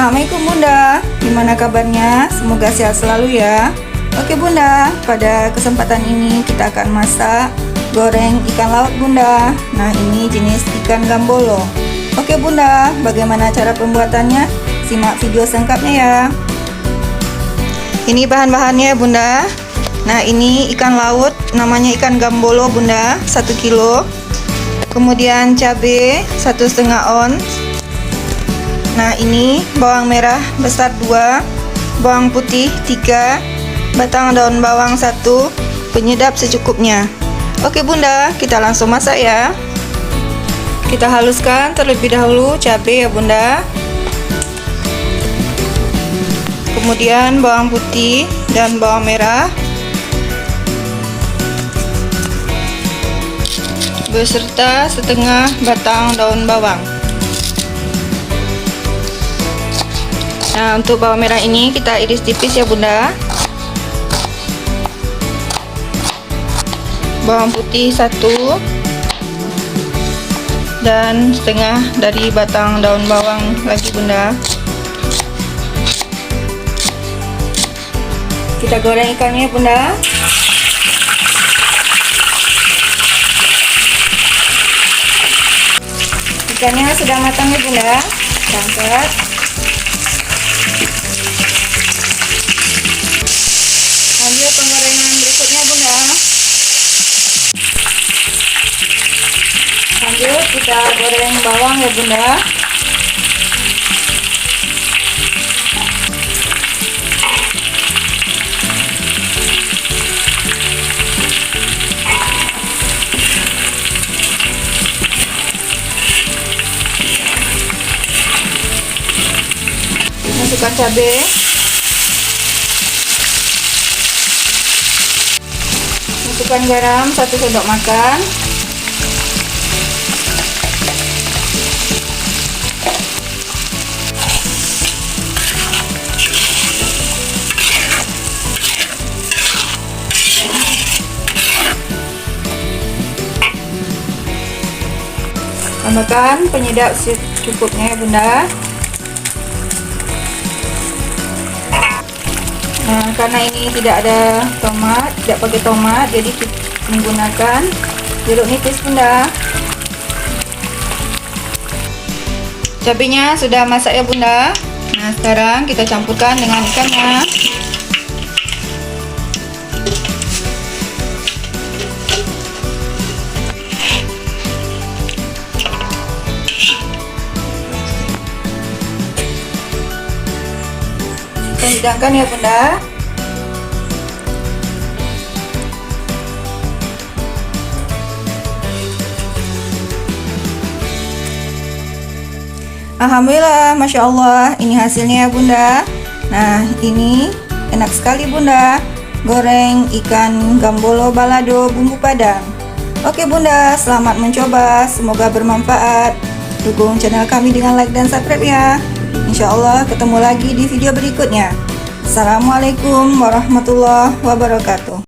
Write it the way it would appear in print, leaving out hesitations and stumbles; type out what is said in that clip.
Assalamualaikum Bunda, gimana kabarnya? Semoga sehat selalu ya. Oke Bunda, pada kesempatan ini kita akan masak goreng ikan laut Bunda. Nah ini jenis ikan gambolo. Oke Bunda, bagaimana cara pembuatannya? Simak video singkatnya ya. Ini bahan-bahannya Bunda. Nah ini ikan laut, namanya ikan gambolo Bunda, 1 kilo. Kemudian cabai 1,5 ons. Nah ini bawang merah besar 2, bawang putih 3, batang daun bawang 1, penyedap secukupnya. Oke Bunda, kita langsung masak ya. Kita haluskan terlebih dahulu cabai ya Bunda. Kemudian bawang putih dan bawang merah beserta setengah batang daun bawang. Nah untuk bawang merah ini kita iris tipis ya Bunda. Bawang putih 1 dan setengah dari batang daun bawang lagi Bunda. Kita goreng ikannya Bunda. Ikannya sudah matang ya Bunda. Kita angkat. Lanjut penggorengan berikutnya Bunda. Lanjut kita goreng bawang ya Bunda. Masukkan cabai, masukkan garam 1 sendok makan, tambahkan penyedap secukupnya ya Bunda. Nah, karena ini tidak ada tomat, tidak pakai tomat, jadi kita menggunakan jeruk nipis Bunda. Cabenya sudah masak ya Bunda. Nah sekarang kita campurkan dengan ikannya. Kita hidangkan ya Bunda. Alhamdulillah, Masya Allah, ini hasilnya ya Bunda. Nah ini enak sekali Bunda, goreng ikan gambolo balado bumbu padang. Oke Bunda, selamat mencoba, semoga bermanfaat. Dukung channel kami dengan like dan subscribe ya. Insya Allah ketemu lagi di video berikutnya. Assalamualaikum warahmatullahi wabarakatuh.